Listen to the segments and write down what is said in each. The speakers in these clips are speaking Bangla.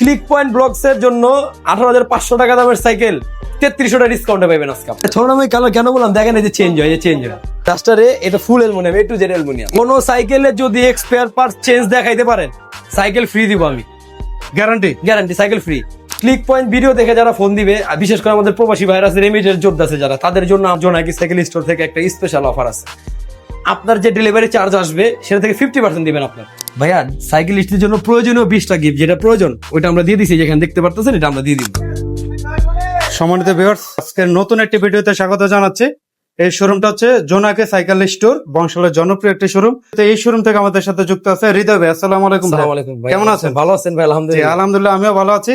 ক্লিক পয়েন্ট ব্লগস এর জন্য 18,500 টাকা দামের সাইকেল 3300 টাকা ডিসকাউন্টে পাবেন আজকে। ছোট নামে কালার কেন বললাম, দেখেন এই যে চেঞ্জ হয়, ডাস্টারে এটা ফুল aluminium, A to Z aluminium. কোন সাইকেলে যদি এক্সপায়ার পার্টস চেঞ্জ দেখাইতে পারেন, সাইকেল ফ্রি দিব আমি, guarantee cycle free. Click point video দেখে যারা ফোন দিবে, আর বিশেষ করে আমাদের প্রবাসী ভাইরাস রেমিটের যোদ্ধা আছে যারা, তাদের জন্য জোনাকি সাইকেল স্টোর থেকে একটা স্পেশাল অফার আছে। আপনার যে ডেলিভারি চার্জ আসবে সেটা থেকে 50% দিবেন আপনার। ভাইয়া সাইকেলিস্টের জন্য প্রয়োজনীয় 20টা গিফট, যেটা প্রয়োজন ওইটা আমরা দিয়ে দিচ্ছি, যেখানে দেখতে পারতেছেন এটা আমরা দিয়ে দিব। সম্মানিত ভিউয়ার্স, আজকের নতুন একটি ভিডিওতে স্বাগত জানাচ্ছি। এই শোরুমটা হচ্ছে জোনাকি সাইকেল স্টোর, বংশালের জনপ্রিয় একটি শোরুম। তো এই শোরুম থেকে আমাদের সাথে যুক্ত আছে হৃদয় ভাই। আসসালামু আলাইকুম। ভাই কেমন আছেন? ভালো আছেন ভাই? আলহামদুলিল্লাহ। আলহামদুলিল্লাহ, আমিও ভালো আছি।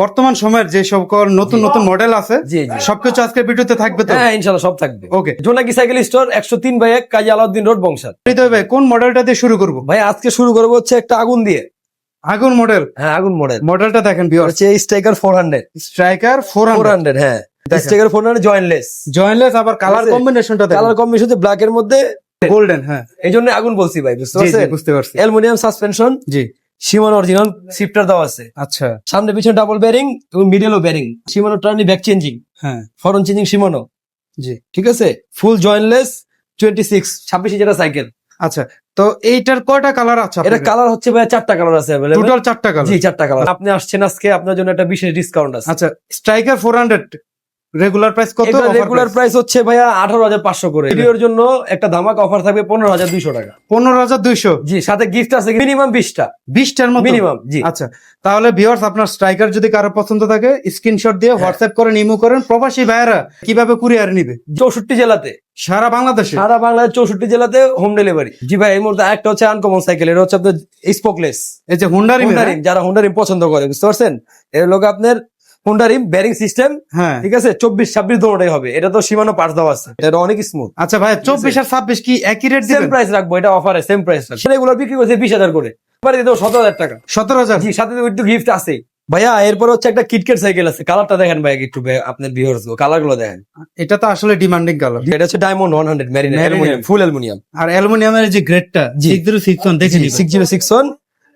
বর্তমান সময়ের যে সকল নতুন নতুন মডেল আছে সবকিছু আজকের ভিডিওতে থাকবে তো? হ্যাঁ ইনশাআল্লাহ সব থাকবে। ওকে, জোনাকি সাইকেল স্টোর 103/1 কাজী আলাউদ্দিন রোড, বংশাল। হৃদয় ভাই, কোন মডেলটা দিয়ে শুরু করব? ভাই আজকে শুরু করবো হচ্ছে একটা আগুন দিয়ে। আগুন মডেল? হ্যাঁ আগুন মডেল। মডেলটা দেখেন ভিউয়ার্স, হচ্ছে স্ট্রাইকার 400। স্ট্রাইকার 400, হ্যাঁ স্ট্রাইকার 400 জয়েন্টলেস। জয়েন্টলেস, আবার কালার কম্বিনেশনটা দেখেন, কালার কম্বিনেশন হচ্ছে ব্ল্যাক এর মধ্যে গোল্ডেন। হ্যাঁ, এই জন্য আগুন বলছি ভাই, বুঝতে জি জি, পারছেন? বুঝতে পারছি। অ্যালুমিনিয়াম সাসপেনশন, জি, শিমানো অরিজিনাল শিফটার দেওয়া আছে। আচ্ছা, সামনে পিছনে ডাবল বেয়ারিং এবং মিডলও bearing. Shimano Tourney back changing, হ্যাঁ, ফরন চেঞ্জিং শিমানো। জি, ঠিক আছে, ফুল জয়েন্টলেস 26 যেটা সাইকেল। আচ্ছা। তো এইটার কয়টা কালার আছে? এটা কালার হচ্ছে ভাই 4টা কালার আছে अवेलेबल। টোটাল 4টা কালার? জি 4টা কালার। আপনি আসছেন আজকে, আপনার জন্য একটা বিশেষ ডিসকাউন্ট আছে। আচ্ছা, স্ট্রাইকার 400 রেগুলার প্রাইস কত? এটা রেগুলার প্রাইস হচ্ছে ভাইয়া 18,500 করে। ভিডিওর জন্য একটা ধামাকা অফার থাকবে 15,200 টাকা। 15,200? জি, সাথে গিফট আছে মিনিমাম 20টা। 20টার মতো মিনিমাম, জি। আচ্ছা, তাহলে ভিউয়ার্স, আপনার স্ট্রাইকার যদি কারো পছন্দ থাকে স্ক্রিনশট দিয়ে হোয়াটসঅ্যাপ করেন, ইমো করেন। প্রবাসী ভাইয়েরা কিভাবে কুরিয়ার নিবে? 64 জেলাতে, সারা বাংলাদেশে? সারা বাংলাদেশ 64 জেলাতে হোম ডেলিভারি। জি ভাই, এই মুহূর্তে একটা হচ্ছে আনকমন সাইকেল, এটা হচ্ছে আপনার স্পোকলেস। এই যে হুন্ডা রিম, যারা হুন্ডা রিম পছন্দ করে, বুঝতে পারছেন? এর লোক আপনার হুন্ডা রিম বেয়ারিং সিস্টেম, হ্যাঁ, ঠিক আছে, 24-26 দোনোটাই হবে। এটা তো সীমানো পার্টস দেওয়া আছে, এটা অনেক স্মুথ। আচ্ছা ভাই, 24 আর 26 কি একই রেট সেম দিবেন? প্রাইস রাখবো, এটা অফারে সেম প্রাইস রাখবো। সেগুলো বিক্রি করছে 20,000 করে, এবারে দিতে 17,000 টাকা। 17,000? জি, সাথে একটু গিফট আছে ভাইয়া। এরপর হচ্ছে একটা কিটকেট সাইকেল আছে, কালারটা দেখেন ভাই একটু, আপনার ভিউয়ার্স কালার গুলো দেখেন। এটা তো আসলে ডিমান্ডিং কালার। এটা হচ্ছে diamond 100 marine aluminium, full aluminium. আর অ্যালুমিনিয়ামের যে গ্রেডটা 6061 দেখে নিন। 6061।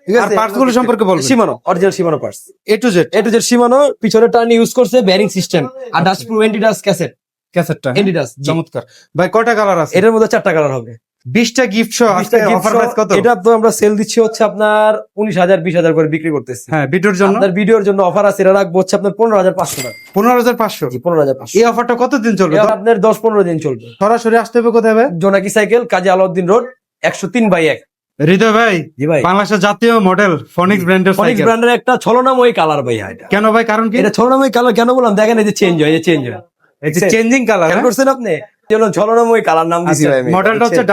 ঠিক আর আছে, পার্টস গুলো সম্পর্কে বলবেন। শিমানো original শিমানো parts, A to Z শিমানো। পিছনে টার্ন ইউজ করছে বেয়ারিং সিস্টেম, আর ডাস্ট প্রুফ এন্টি ডাস্ট ক্যাসেটটা এন্টিডাস। চমৎকার ভাই। কয়টা কালার আছে? এটার মধ্যে 4টা কালার হবে। 20টা গিফট সহ আজকে অফার প্রাইস কত? এটা তো আমরা সেল দিচ্ছি হচ্ছে আপনার 19,000 20,000 করে বিক্রি করতেছি। হ্যাঁ, ভিডিওর জন্য, আপনার ভিডিওর জন্য অফার আছে, এটা রাখবো হচ্ছে আপনার 15,500 টাকা। 15,500? জি 15,500। এই অফারটা কতদিন চলবে? এটা আপনার 10-15 দিন চলবে। সরাসরি আসতে হবে কোথায় ভাই? জোনাকি সাইকেল, কাজী আলাউদ্দিন রোড, 103/1। হৃদয় ভাই, জি ভাই, বাংলাদেশের জাতীয় মডেল ফনিক্স ব্র্যান্ডের ফনিক্স সাইকেল। ব্র্যান্ডের একটা ছলনাময়ী কালার ভাই। এটা কেন ভাই, কারণ কি? এটা ছলনাময়ী কালার কেন বললাম, দেখেন এই যে চেঞ্জ হয়, এই যে চেঞ্জিং কালার খেয়াল করছেন আপনি? জন্য ছলনাময়ী কালার নাম দিছি ভাই আমি। মডেলটা হচ্ছে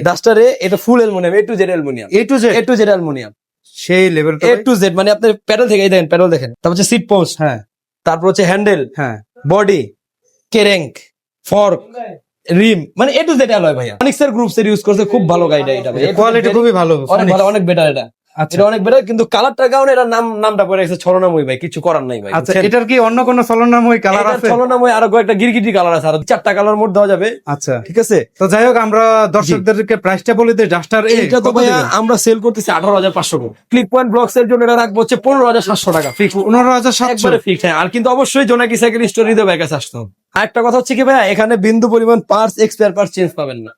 ডাস্টারে, এটা ফুল aluminium, A to Z aluminium. A to Z aluminium, সেই লেভেলটা। A to Z মানে আপনার প্যাডেল থেকে, এই দেখেন প্যাডেল দেখেন, তারপর হচ্ছে সিট পোস্ট, হ্যাঁ, তারপর হচ্ছে হ্যান্ডেল, হ্যাঁ, বডি, কেরেঙ্ক, ফর্ক, রিম, মানে A to Z অ্যালয় ভাইয়া। ফনিক্সের গ্রুপস এর ইউজ করছে, খুব ভালো গাড়িটা। এটা ভাই কোয়ালিটি খুবই ভালো, অনেক ভালো, অনেক বেটার। এটা আচ্ছা, এটা অনেক বেটার, কিন্তু কালারটার কারণে এটা নামটা পড়ে গেছে ছলনাময়ী ভাই, কিছু করার নাই ভাই। আচ্ছা, এটার কি অন্য কোনো ছলনাময়ী কালার আছে? ছলনাময়ী আরো কয়েকটা গিরগিটি কালার আছে, আর 4টা কালার মোট দেওয়া যাবে। আচ্ছা, ঠিক আছে। তো যাই হোক, আমরা দর্শকদেরকে প্রাইসটা বলে দিই। ডাস্টার এটা তো ভাইয়া আমরা সেল করতেছি 18,500 করে। ক্লিক পয়েন্ট ব্লগস এর জন্য এটা রাখবো হচ্ছে 15,700 টাকা ফিক্স। 15,700 একবারে ফিক্স। হ্যাঁ, আর কিন্তু অবশ্যই জোনাকি সাইকেল স্টোর হৃদয় ভাইয়ের কাছে আসতে হবে। আর একটা কথা হচ্ছে কি ভাইয়া, এখানে বিন্দু পরিমাণ পার্টস এক্সপায়ার পার্টস চেঞ্জ পাবেন না।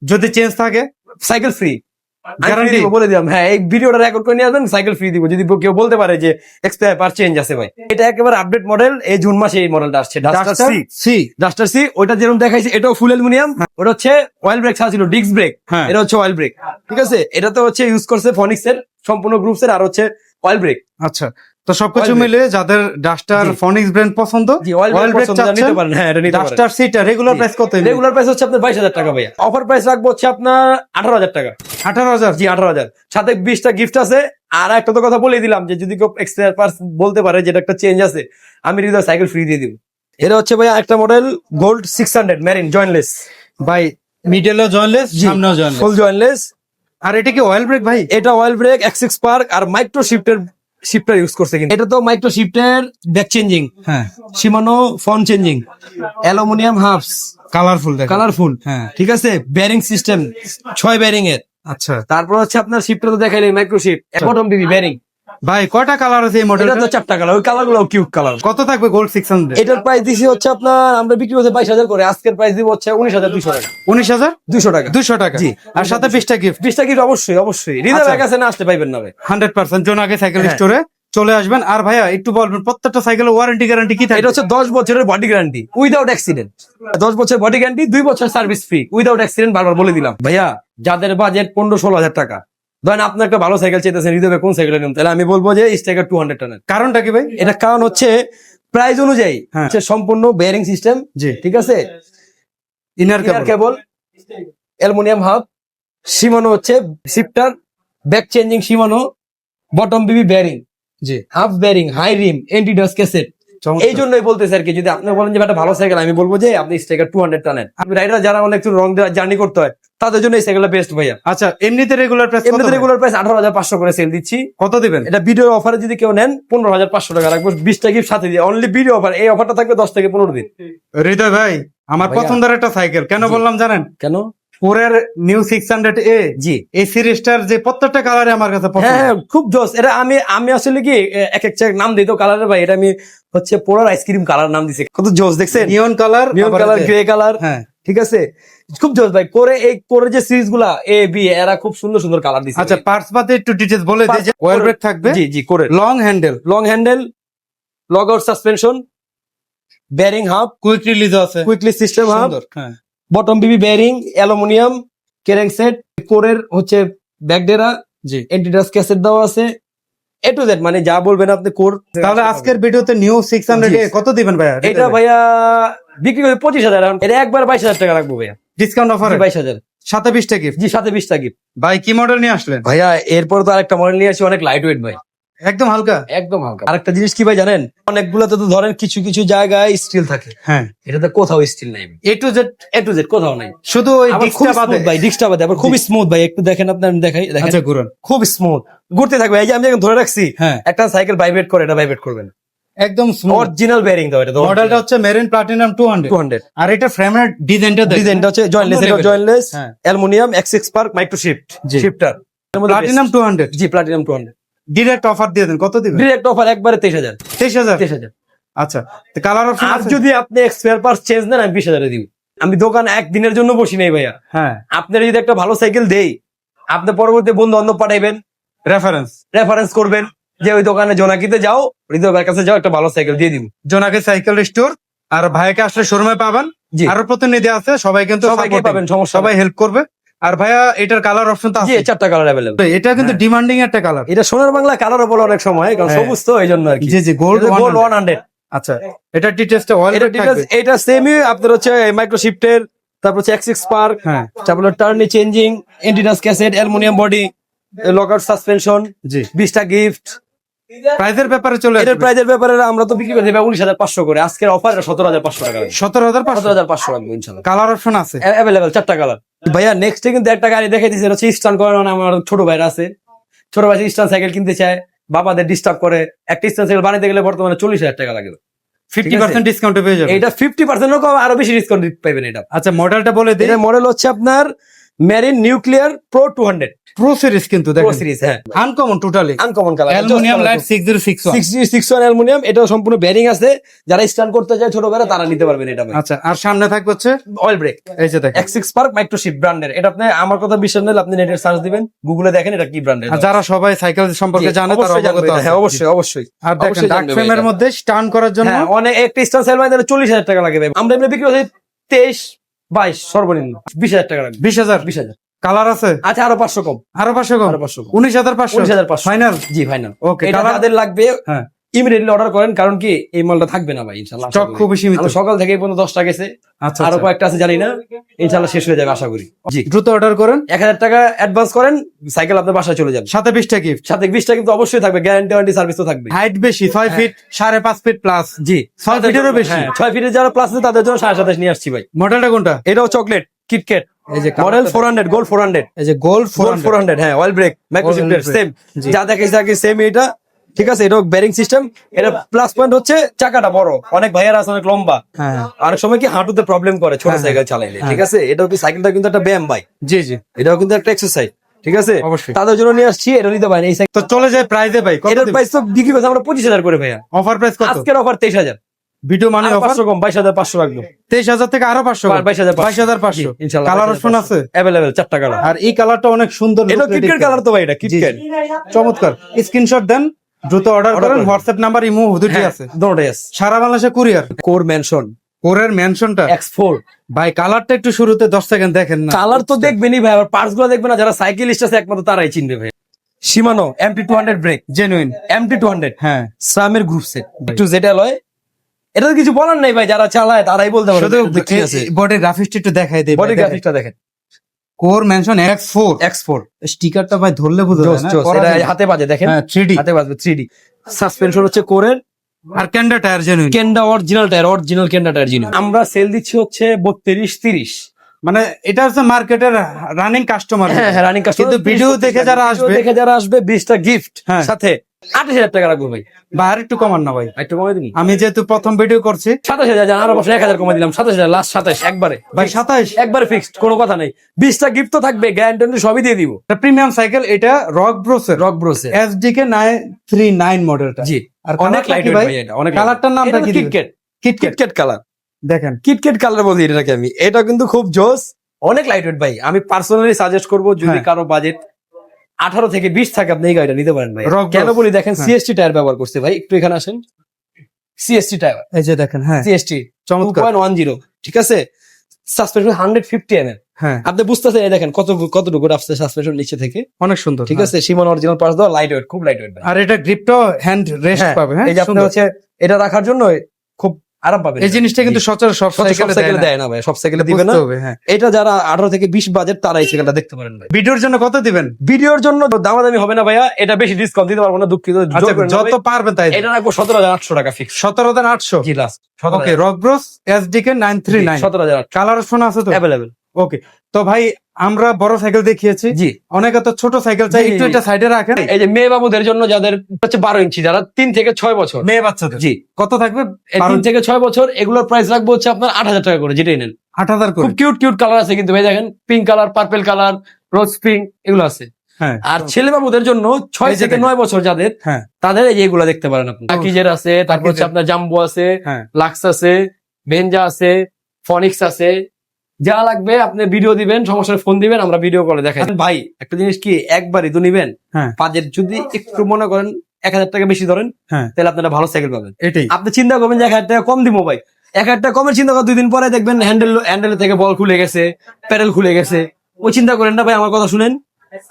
যদি চেঞ্জ থাকে সাইকেল ফ্রি, গ্যারান্টি বলে দিলাম। হ্যাঁ, এই ভিডিওটা রেকর্ড করে নিয়ে আসবেন, সাইকেল ফ্রি দিব যদি কেউ বলতে পারে যে এক্সপায়ার পার্ট চেঞ্জ আছে ভাই। এটা একেবারে আপডেট মডেল, এই জুন মাসে এই মডেলটা আসছে, ডাস্টার সি। ওইটা যেরকম দেখাইছে, এটাও ফুল অ্যালুমিনিয়াম। ওটা হচ্ছে অয়েল ব্রেক ছাড়া ছিল, ডিস্ক ব্রেক। এটা হচ্ছে অয়েল ব্রেক। ঠিক আছে, এটা তো হচ্ছে ইউজ করছে ফনিক্স এর সম্পূর্ণ গ্রুপস এর, আর হচ্ছে অয়েল ব্রেক। আচ্ছা, তো সবকিছু মিলে যাদের ডাস্টার ফনিক্স ব্র্যান্ড পছন্দ, অয়েল ব্রেক নিতে পারেন। হ্যাঁ, এটা নিতে পারেন। ডাস্টার সিটা রেগুলার প্রাইস কত? রেগুলার প্রাইস হচ্ছে আপনার 22,000 টাকা ভাইয়া। অফার প্রাইস রাখবো হচ্ছে আপনার 18,000 টাকা। 18,000? জি 18,000, সাথে 20টা গিফট আছে। আর একটা তো কথা বলে দিলাম যে যদি কেউ এক্সপায়ার পার্টস বলতে পারে যেটা একটা চেঞ্জ আছে, আমি হৃদয় সাইকেল ফ্রি দিয়ে দিব। এটা হচ্ছে ভাইয়া একটা মডেল গোল্ড 600 মেরিন জয়েন্টলেস ভাই, মিডলও জয়েন্টলেস, সামনেও জয়েন্টলেস, ফুল জয়েন্টলেস। আর এটা কি অয়েল ব্রেক ভাই? এটা অয়েল ব্রেক, X6 পার্ক আর মাইক্রো শিফটার ইউজ করছে। কিন্তু এটা তো মাইক্রো শিফটার ব্যাক চেঞ্জিং, হ্যাঁ, Shimano front changing, aluminium hubs, colourful, হ্যাঁ, ঠিক আছে। বেয়ারিং সিস্টেম 6 বেয়ারিং এর। আচ্ছা, তারপর হচ্ছে আপনার শিফটার তো দেখাইলে micro shift, bottom BB bearing, ভাই কয়টা কালার আছে এই এটা মডেলটা? তো 4টা কালার, ওই কালার গুলো কিউট কালার। কত থাকবে গোল্ড 600? এটার প্রাইস দিছি হচ্ছে আপনার, আমরা বিক্রি করতে 22,000 করে, আজকের প্রাইস দিব হচ্ছে 19,200 টাকা। 19,200 টাকা। 200 টাকা। জি। আর সাথে 20টা গিফট। 20টা গিফট অবশ্যই অবশ্যই, হৃদয়ের কাছে না আসতে পাইবেন না ভাই। 100% জোনাকে সাইকেল হ্যাঁ। স্টোরে চলে আসবেন। আর ভাইয়া একটু বলবেন প্রত্যেকটা সাইকেলের ওয়ারেন্টি গ্যারান্টি কি থাকে? এটা হচ্ছে 10 বছরের বডি গ্যারান্টি উইদাউট অ্যাক্সিডেন্ট। 10 বছর বডি গ্যারান্টি, 2 বছর সার্ভিস ফ্রি উইদাউট অ্যাক্সিডেন্ট। বারবার বলে দিলাম ভাইয়া, যাদের বাজেট 15-16 হাজার টাকা, ধরেন আপনি একটা ভালো সাইকেল চাইতেছেন, হৃদয় কোন সাইকেল নেন, তাহলে আমি বলবো যে স্ট্রাইকার 200 টানেন। কারণটা কি ভাই? এটা কারণ হচ্ছে প্রাইস অনুযায়ী হ্যাঁ। হচ্ছে সম্পূর্ণ বেয়ারিং সিস্টেম, জি। ঠিক আছে, inner inner cable. Cable, aluminium hub, Shimano হচ্ছে shifter, back changing Shimano, bottom BB bearing, জি। Hub bearing, high rim, anti dust cassette. এই জন্যই বলতেছে আর কি, যদি আপনি বলেন যে একটা ভালো সাইকেল, আমি বলবো যে আপনি স্ট্রাইকার 200 টানেন। রাইডার যারা অনেক লং জার্নি করতে হয়, তাদের জন্য এই সাইকেলটা বেস্ট ভাইয়া। আচ্ছা, এমনিতে রেগুলার প্রাইস এমনিতে রেগুলার প্রাইস 18,500 করে সেল দিচ্ছি। কত দিবেন? এটা ভিডিও অফারে যদি কেউ নেন 15,500 টাকা রাখবো, 20টা গিফট সাথে দিয়ে, অনলি ভিডিও অফার। এই অফারটা থাকবে 10 থেকে 15 দিন। হৃদয় ভাই, আমার ভাইয়া। পছন্দের একটা সাইকেল কেন জি। বললাম জানেন? কেন? পুরের নিউ 600A জি, এই সিরিজটার যে প্রত্যেকটা কালারে আমার কাছে পছন্দ। হ্যাঁ হ্যাঁ, খুব জোস। এটা আমি আসলে কি এক এক নাম দিই তো কালারের ভাই, এটা আমি হচ্ছে পোড়ার আইসক্রিম কালার নাম দিছি। কত জোস দেখছেন, নিয়ন কালার, নিয়ন কালার, গ্রে কালার, হ্যাঁ। ঠিক আছে, খুব জোস ভাই। করে এই করে যে সিরিজ গুলা এ বি, এরা খুব সুন্দর সুন্দর কালার দিচ্ছে। আচ্ছা, পার্টস বাদে একটু ডিটেইলস বলে দিই যে ওয়েল ব্রেক থাকবে, জি জি, করে long handle, long handle, log out suspension, bearing hub, quick release আছে, কুইকলি সিস্টেম হাব, সুন্দর, হ্যাঁ। Bottom BB bearing, aluminium caring set, কোরের হচ্ছে ব্যাকডেরা, জি। এন্টিডাস্ট ক্যাসেট দেওয়া আছে, এ টু জেড, মানে যা বলবেন আপনি কোর। তাহলে আজকের ভিডিওতে নিউ 600A কত দিবেন ভাইয়া? এটা ভাইয়া বিক্রি করে 25,000, এখন এটা একবার 22,000 টাকা রাখবো ভাইয়া, ডিসকাউন্ট অফার 22,000। সাথে 20টা গিফট। জি, সাথে 20টা গিফট। ভাই কি মডেল নিয়ে আসলেন? ভাইয়া এরপর তো আরেকটা মডেল নিয়ে আসি, অনেক লাইট ওয়েট ভাই, একদম হালকা। একদম হালকা। আরেকটা জিনিস কি ভাই জানেন, অনেকগুলোতে তো ধরেন কিছু কিছু জায়গায় স্টিল থাকে, হ্যাঁ। এটাতে কোথাও স্টিল নাই, এ to Z, A to Z কোথাও নাই, শুধু ওই আবার খুব ডিস্কটা বাদে। স্মুথ ভাই, ডিস্কটা বাদে আবার খুব স্মুথ ভাই। একটু দেখেন আপনি, আমি দেখাই, দেখেন আচ্ছা, ঘুরুন। খুব স্মুথ, ঘুরতে থাকবে। এই যে আমি এখন ধরে রাখছি, হ্যাঁ। একটা সাইকেল ভাইব্রেট করে, এটা ভাইব্রেট করবেন, একদম স্মুথ। অরিজিনাল বেয়ারিং দাও এটা। মডেলটা হচ্ছে মেরিন প্লাটিনাম 200। 200। আর এটা ফ্রেমের ডিজাইনটা দেখেন, ডিজাইনটা হচ্ছে জয়েন্টলেস, এটা জয়েন্টলেস, হ্যাঁ। Aluminium X6 Spark micro shift জি। Shifter, platinum 200। জি, প্লাটিনাম 200। ডিরেক্ট অফার দিয়ে দেন, কত দিবেন? ডিরেক্ট অফার একবারে 23,000। 23,000। 23,000। আচ্ছা, তো কালার অপশন আর আছে? যদি আপনি এক্সপায়ার পার্টস চেঞ্জ নেন, আমি 20,000 দিব। আমি দোকান একদিনের জন্য বসি নাই ভাইয়া। হ্যাঁ। আপনার যদি একটা ভালো সাইকেল দেই, আপনি পরবর্তী বন্ধু বান্ধব পাঠাইবেন, রেফারেন্স রেফারেন্স করবেন যে ওই দোকানে জোনাকিতে যাও, হৃদয় ভাইয়ের কাছে যাও, একটা ভালো সাইকেল দিয়ে দিব। জোনাকি সাইকেল স্টোর। আর ভাইকে আসলে শোরুমে পাবেন। জি, আরো প্রতিনিধি আছে, সবাই কিন্তু সবাইকে supporting, পাবেন, সমস্যা সবাই হেল্প করবে। আর ভাইয়া এটার কালার অপশন তো জি, আছে? 4টা কালার অ্যাভেলেবল। এটা কিন্তু ডিমান্ডিং একটা কালার। এটা সোনার বাংলা কালারও বলে অনেক সময়, কারণ হ্যাঁ। সবুজ তো, এই জন্য আর কি। জি জি, গোল্ড গোল্ড 100। 100। আচ্ছা, এটা ডিটেইলসটা অয়েল এটা ডিটেইলস, এটা সেমই আপনার হচ্ছে মাইক্রো শিফটের, তারপর হচ্ছে X6 স্পার্ক, হ্যাঁ। তারপর Tourney changing, anti dust cassette, aluminium body, lockout suspension, জি। 20টা গিফট। প্রাইসের ব্যাপারে চলে এটার আসবে। প্রাইজের ব্যাপারে আমরা তো বিক্রি করে দেব 19,500 করে, আজকের অফার 17,500 টাকা। 17,500। 17,500 রাখবো ইনশাআল্লাহ। কালার অপশন আছে অ্যাভেলেবল 4টা কালার। ভাইয়া নেক্সটে কিন্তু একটা গাড়ি দেখাই দিয়েছে, হচ্ছে স্টান করার, মানে আমার ছোট ভাইরা আছে, ছোট ভাই স্টান সাইকেল কিনতে চায়, বাবাদের ডিস্টার্ব করে। একটা স্টান সাইকেল বানাইতে গেলে বর্তমানে 40,000 টাকা লাগে। 50% ডিসকাউন্টে পেয়ে যাবে। এটা 50% কম, আরো বেশি ডিসকাউন্ট পাবেন এটা। আচ্ছা, মডেলটা বলে দিই। এটা মডেল হচ্ছে আপনার marine nuclear pro 200 pro series কিন্তু প্রো দেখেন, সিরিজ, হ্যাঁ, uncommon totally. Uncommon colour, aluminium light 6061। 6061 aluminium. এটা সম্পূর্ণ বেয়ারিং আছে, যারা স্টান করতে চায় ছোট ভাইরা, তারা নিতে পারবেন এটা। আচ্ছা, আর সামনে থাকবে হচ্ছে অয়েল ব্রেক, এই যে দেখেন, X6 স্পার্ক মাইক্রো শিফট ব্র্যান্ডের। এটা আপনি আমার কথা বিশ্বাস নিলে আপনি নেটে সার্চ দিবেন, গুগলে দেখেন এটা কি ব্র্যান্ডের। আর যারা সবাই সাইকেল সম্পর্কে জানে তারা অবগত আছে। হ্যাঁ, অবশ্যই অবশ্যই। আর দেখেন অবশ্যই ডার্ক জানবে ফ্রেমের ভাই মধ্যে স্টান করার জন্য হ্যাঁ, অনেক একটা স্টান সেল মানে 40,000 টাকা লাগে ভাই। আমরা এমনি বিক্রি করছি 23-22 সর্বনিম্ন, 20,000 টাকা লাগবে। 20,000। 20,000। কালার আছে আচ্ছা, আরো 500 কম, আরো 500 কম, আরো 500 কম। 19,500। 19,500 ফাইনাল। জি, ফাইনাল। ওকে, এটা কালার যাদের লাগবে হ্যাঁ, ইমিডিয়েটলি অর্ডার করেন, কারণ কি এই মালটা থাকবে না ভাই ইনশাআল্লাহ। স্টক খুব সীমিত। আমরা সকাল থেকে এই পর্যন্ত 10টা গেছে, আচ্ছা, আরো আচ্ছা। কয়েকটা আছে জানি না, ইনশাআল্লাহ শেষ হয়ে যাবে আশা করি। জি, দ্রুত অর্ডার করেন, 1,000 টাকা অ্যাডভান্স করেন, সাইকেল আপনার বাসায় চলে যাবে। সাথে 20টা গিফট। সাথে 20টা কিন্তু অবশ্যই থাকবে, গ্যারান্টি ওয়ারেন্টি সার্ভিস তো থাকবে। হাইট বেশি, 6 ফিট, 5.5 ফিট প্লাস। জি, 6 ফিটেরও বেশি। 6 ফিটের যারা প্লাস আছে তাদের জন্য 27.5 নিয়ে আসছি ভাই। মডেলটা কোনটা? এটাও চকলেট কিটক্যাট, এই যে মডেল 400, গোল্ড 400, এই যে গোল্ড গোল্ড 400, হ্যাঁ, oil brake, micro shifter brake, same, জি। যা দেখেছি আগে সেম এটা, ঠিক আছে। এটাও বেয়ারিং সিস্টেম। এটা প্লাস পয়েন্ট হচ্ছে চাকাটা বড়, অনেক ভাইয়ারা আছে অনেক লম্বা, হ্যাঁ, অনেক সময় কি হাঁটুতে প্রবলেম করে ছোট হ্যাঁ, সাইকেল চালাইলে, হ্যাঁ। ঠিক আছে। এটাও কি সাইকেলটা কিন্তু একটা ব্যায়াম ভাই, জি জি। এটাও কিন্তু একটা এক্সারসাইজ। ঠিক আছে অবশ্যই। তাদের জন্য নিয়ে আসছি, এটা নিতে পারেন এই সাইকেল। তো চলে যায় প্রাইজে ভাই, এটার প্রাইস তো বিক্রি করছে আমরা 25,000 করে ভাইয়া। অফার প্রাইস কত? আজকের অফার 23,000, ভিডিও মানে অফার 500 কম, 22,500 রাখবো। 23,000 থেকে আরো 500, 22,500 ইনশাআল্লাহ। কালার অপশন আছে अवेलेबल 4টা কালার। আর এই কালারটা অনেক সুন্দর, এটা কিটক্যাট কালার তো ভাই, এটা কিটক্যাট চমৎকার। স্ক্রিনশট দেন, দ্রুত অর্ডার করেন। করেন। হোয়াটসঅ্যাপ নাম্বার, ইমো দুটোই আছে, দুটোই আছে। সারা বাংলাদেশে কুরিয়ার। কোর মেনশন কোরের মেনশনটা X4 ভাই, কালারটা একটু শুরুতে 10 সেকেন্ড দেখেন না, কালার তো দেখবেনই ভাই, আবার পার্টস গুলো দেখবেন না, যারা সাইকেলিস্ট আছে একমাত্র তারাই চিনবে ভাই। Shimano MT200 break, genuine. MT200 হ্যাঁ, সামের গ্রুপ সেট, একটু যেটা লয়, এটা তো কিছু বলার নাই ভাই, যারা চালায় তারাই বলতে পারবে। শুধু কি আছে বডি গ্রাফিক্সটা একটু দেখাই দেই। বডি গ্রাফিক্সটা দেখেন, কোর মেনশন X4 X4 স্টিকারটা ভাই ধরলে বোঝা জোস যায় না, জোস, করা এটা যায় না। হাতে বাজে দেখেন, হ্যাঁ 3D। হাতে বাজবে 3D। সাসপেনশন হচ্ছে কোরের, আর Kenda tyre genuine. Kenda original tyre, original Kenda tyre জিনিস। আমরা সেল দিচ্ছি হচ্ছে 32-30। মানে এটা হচ্ছে মার্কেটের রানিং কাস্টমার। হ্যাঁ হ্যাঁ, রানিং কাস্টমার। কিন্তু ভিডিও দেখে যারা আসবে, দেখে যারা আসবে 20টা গিফট হ্যাঁ। সাথে 28,000 টাকা রাখবো ভাই। বাইরে একটু কমান না ভাই, একটু কমে দিন। আমি যেহেতু প্রথম ভিডিও করছি। 27,000 জান, আরো বছর 1,000 কমে দিলাম, 27,000 লাস্ট 27 একবারে ভাই 27 একবারে ফিক্সড, কোনো কথা নাই। 20টা গিফট তো থাকবে, গ্যারান্টি সবই দিয়ে দিব। প্রিমিয়াম সাইকেল, এটা রক ব্রোসের রক ব্রোসে SDK 939 মডেলটা। জি, আর অনেক কালারটা লাইট কি ভাই, ভাই? এটা অনেক কালারটার নামটা কি দিবেন? কিটক্যাট, কিটক্যাট কিটক্যাট কালার, দেখেন। কিটক্যাট কালার বলি এটাকে আমি। এটা কিন্তু খুব জোস, অনেক লাইট ওয়েট ভাই। আমি পার্সোনালি সাজেস্ট করবো, যদি হ্যাঁ। কারো বাজেট 18 থেকে 20 থাকে, আপনি এই গাড়িটা নিতে পারেন ভাই। Rock কেন Bros। বলি দেখেন, হ্যাঁ। সিএসটি টায়ার ব্যবহার করছে ভাই, একটু এখানে আসেন। সিএসটি টায়ার, এই যে দেখেন, হ্যাঁ সিএসটি চমৎকার। 2.10, ঠিক আছে। সাসপেনশন 150 mm, হ্যাঁ আপনি বুঝতেছেন এই দেখেন কতটুকু আসছে সাসপেনশন নিচে থেকে, অনেক সুন্দর, ঠিক হ্যাঁ। আছে। Shimano অরিজিনাল পার্টস দাও, লাইট ওয়েট, খুব লাইট ওয়েট ভাই। আর এটা গ্রিপটাও হ্যান্ড রেস্ট হ্যাঁ, পাবে, হ্যাঁ এই যে আপনি সুন্দর। হচ্ছে এটা রাখার জন্য খুব আরাম পাবেন। এই জিনিসটা কিন্তু সচরাচর সব সব সাইকেলে সাইকেলে দেয় না ভাই, সব সাইকেলে দিবে না। হ্যাঁ। এটা যারা 18 থেকে 20 বাজেট তারা এই সাইকেলটা দেখতে পারেন ভাই। ভিডিওর জন্য কত দিবেন? ভিডিওর জন্য দামাদামি হবে না ভাইয়া, এটা বেশি ডিসকাউন্ট দিতে পারবো না, দুঃখিত। আচ্ছা, জোর করে না যত ভাই। পারবেন তাই। এটা রাখবো 17,800 টাকা ফিক্স। 17,800। জি last okay, Rock Bros SDK 939। 17,800 colour option আছে তো? অ্যাভেলেবেল। ওকে, তো ভাই আমরা বড় সাইকেল দেখিয়েছি, জি, অনেকে তো ছোট সাইকেল চাই, জি, একটু জি। এটা সাইডে রাখেন। এই যে মেয়ে বাবুদের জন্য যাদের হচ্ছে 12 ইঞ্চি, যারা 3 থেকে 6 বছর, মেয়ে বাচ্চাদের জি, কত থাকবে? এই 3 থেকে 6 বছর, এগুলোর প্রাইস রাখবো হচ্ছে আপনার 8,000 টাকা করে, যেটাই নেন। 8,000 করে। খুব কিউট কিউট কালার আছে কিন্তু ভাই, দেখেন পিঙ্ক কালার, পার্পল কালার, রোজ পিঙ্ক, এগুলো আছে। হ্যাঁ আর ছেলে বাবুদের জন্য 6 এই যে থেকে দেখেন। 9 বছর যাদের, হ্যাঁ তাদের এই যে এগুলো দেখতে পারেন আপনি। আকিজের আছে, তারপর হচ্ছে আকিজের। আপনার জাম্বো আছে, হ্যাঁ লাক্স আছে, ভেঞ্জা আছে, ফনিক্স আছে। যা লাগবে আপনি ভিডিও দিবেন, সমস্যা ফোন দিবেন, আমরা ভিডিও করে দেখাই। ভাই একটা জিনিস কি, একবারই তো নিবেন, হ্যাঁ বাজেট যদি একটু মনে করেন 1,000 টাকা বেশি ধরেন, হ্যাঁ তাহলে আপনারা ভালো সাইকেল পাবেন। এটাই। আপনি চিন্তা করবেন যে 1,000 টাকা কম দিব ভাই, 1,000 টাকা কমের চিন্তা করেন, 2 দিন পরে দেখবেন হ্যান্ডেল থেকে বল খুলে গেছে, প্যাডেল খুলে গেছে। ওই চিন্তা করেন না ভাই, আমার কথা শুনেন।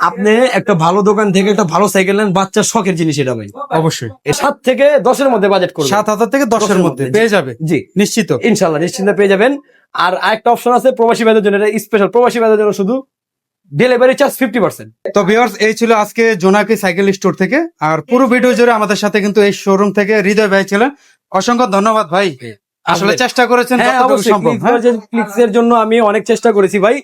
আপনি একটা ভালো দোকান থেকে একটা ভালো সাইকেল নেন, বাচ্চার শখের জিনিস এটা ভাই। অবশ্যই 7 থেকে 10-এর মধ্যে বাজেট করবেন, 7,000 থেকে 10-এর মধ্যে পেয়ে যাবে, জি নিশ্চিত। ইনশাল্লাহ নিশ্চিন্তে পেয়ে যাবেন। আর আরেকটা অপশন আছে প্রবাসী ভাইদের জন্য, এটা স্পেশাল প্রবাসী ভাইদের জন্য, শুধু ডেলিভারি চার্জ 50%। তো ভিউয়ার্স, এই ছিল আজকে জোনাকি সাইকেল স্টোর থেকে। আর পুরো ভিডিও জুড়ে আমাদের সাথে কিন্তু এই শোরুম থেকে হৃদয় ভাই ছিলেন। অসংখ্য ধন্যবাদ ভাই, আসলে চেষ্টা করেছেন হ্যাঁ যতটুকু অবশ্যই, সম্ভব। হ্যাঁ? ক্লিকস এর জন্য আমি অনেক চেষ্টা করেছি ভাই।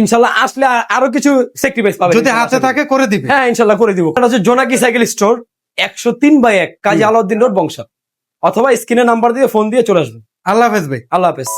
ইনশাল্লাহ আসলে আরো কিছু স্যাক্রিফাইস পাবেন যদি হাতে থাকে করে দিবে। হ্যাঁ ইনশাল্লাহ করে দিব। এটা হচ্ছে জোনাকি সাইকেল স্টোর, 103/1 কাজী আলাউদ্দিন রোড, বংশা। অথবা স্ক্রিনে নাম্বার দিয়ে ফোন দিয়ে চলে আসবেন। আল্লাহ হাফেজ ভাই। আল্লাহ হাফেজ।